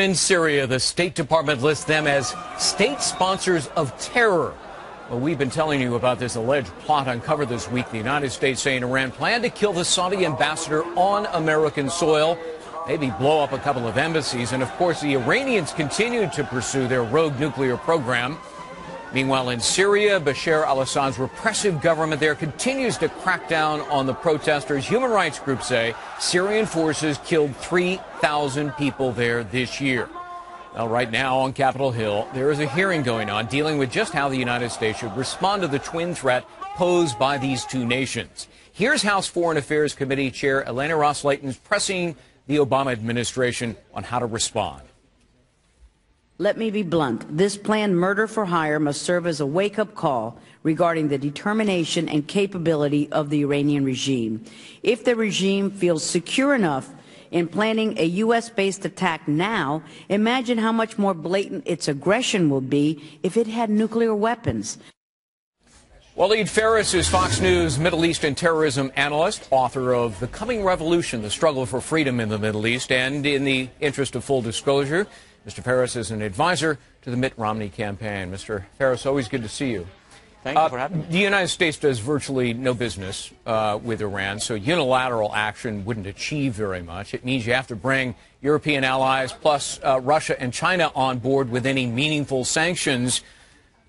Yemen and Syria, the State Department lists them as state sponsors of terror. Well, we've been telling you about this alleged plot uncovered this week. The United States saying Iran planned to kill the Saudi ambassador on American soil, maybe blow up a couple of embassies. And, of course, the Iranians continued to pursue their rogue nuclear program. Meanwhile, in Syria, Bashar al-Assad's repressive government there continues to crack down on the protesters. Human rights groups say Syrian forces killed 3,000 people there this year. Well, right now on Capitol Hill, there is a hearing going on dealing with just how the United States should respond to the twin threat posed by these two nations. Here's House Foreign Affairs Committee Chair Elena Ross-Layton pressing the Obama administration on how to respond. Let me be blunt. This planned murder for hire must serve as a wake-up call regarding the determination and capability of the Iranian regime. If the regime feels secure enough in planning a U.S.-based attack now, imagine how much more blatant its aggression will be if it had nuclear weapons. Waleed Phares is Fox News Middle East and terrorism analyst, author of The Coming Revolution, The Struggle for Freedom in the Middle East. And in the interest of full disclosure, Mr. Phares is an advisor to the Mitt Romney campaign. Mr. Phares, always good to see you. Thank you for having me. The United States does virtually no business with Iran, so unilateral action wouldn't achieve very much. It means you have to bring European allies plus Russia and China on board with any meaningful sanctions.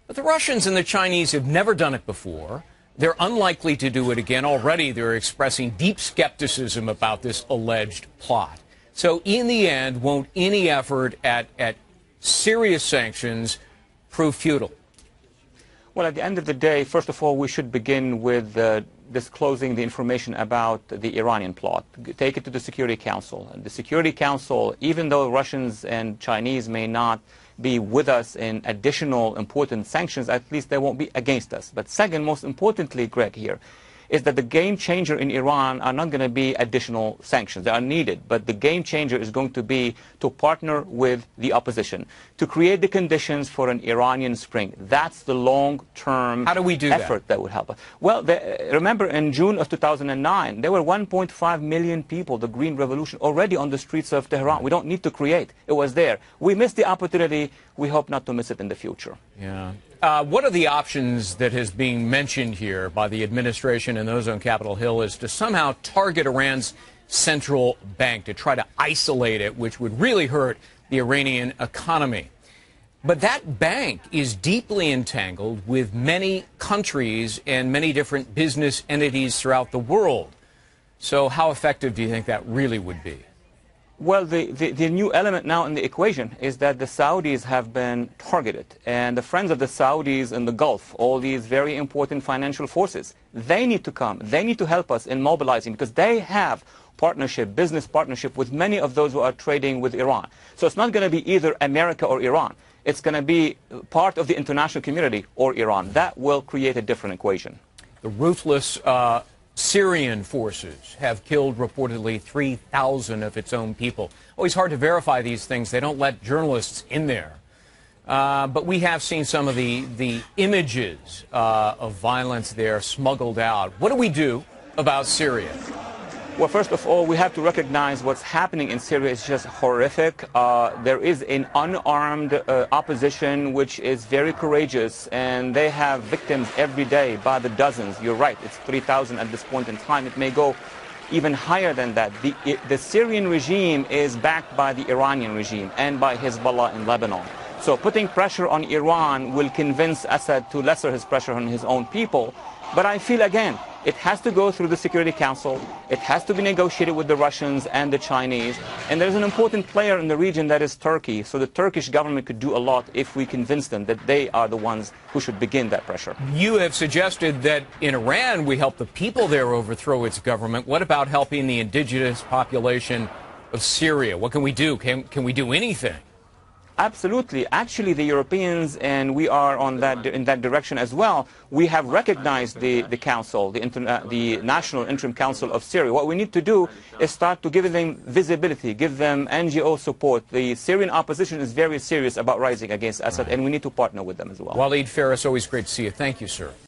But the Russians and the Chinese have never done it before. They're unlikely to do it again. Already they're expressing deep skepticism about this alleged plot. So in the end, won't any effort at serious sanctions prove futile? Well, at the end of the day, first of all, we should begin with disclosing the information about the Iranian plot. Take it to the Security Council. And the Security Council, even though Russians and Chinese may not be with us in additional important sanctions, at least they won't be against us. But second, most importantly, Greg, here, is that the game changer in Iran are not going to be additional sanctions. They are needed, but the game changer is going to be to partner with the opposition, to create the conditions for an Iranian spring. That's the long-term effort that would help us. Well, remember in June of 2009, there were 1.5 million people, the Green Revolution, already on the streets of Tehran. We don't need to create. It was there. We missed the opportunity. We hope not to miss it in the future. Yeah. What are the options that is being mentioned here by the administration and those on Capitol Hill is to somehow target Iran's central bank, to try to isolate it, which would really hurt the Iranian economy. But that bank is deeply entangled with many countries and many different business entities throughout the world. So how effective do you think that really would be? Well, the new element now in the equation is that the Saudis have been targeted. And the friends of the Saudis in the Gulf, all these very important financial forces, they need to come. They need to help us in mobilizing because they have partnership, business partnership with many of those who are trading with Iran. So it's not going to be either America or Iran. It's going to be part of the international community or Iran. That will create a different equation. The ruthless Syrian forces have killed reportedly 3,000 of its own people. Always hard to verify these things. They don't let journalists in there. But we have seen some of the images of violence there smuggled out. What do we do about Syria? Well, first of all, we have to recognize what's happening in Syria is just horrific. There is an unarmed opposition which is very courageous, and they have victims every day by the dozens. You're right, it's 3,000 at this point in time. It may go even higher than that. The Syrian regime is backed by the Iranian regime and by Hezbollah in Lebanon. So putting pressure on Iran will convince Assad to lesser his pressure on his own people. But I feel, again, it has to go through the Security Council. It has to be negotiated with the Russians and the Chinese. And there's an important player in the region that is Turkey. So the Turkish government could do a lot if we convince them that they are the ones who should begin that pressure. You have suggested that in Iran we help the people there overthrow its government. What about helping the indigenous population of Syria? What can we do? Can we do anything? Absolutely. Actually, the Europeans, and we are in that direction as well, we have recognized the council, the National Interim Council of Syria. What we need to do is start to give them visibility, give them NGO support. The Syrian opposition is very serious about rising against Assad, and we need to partner with them as well. Waleed Phares, always great to see you. Thank you, sir.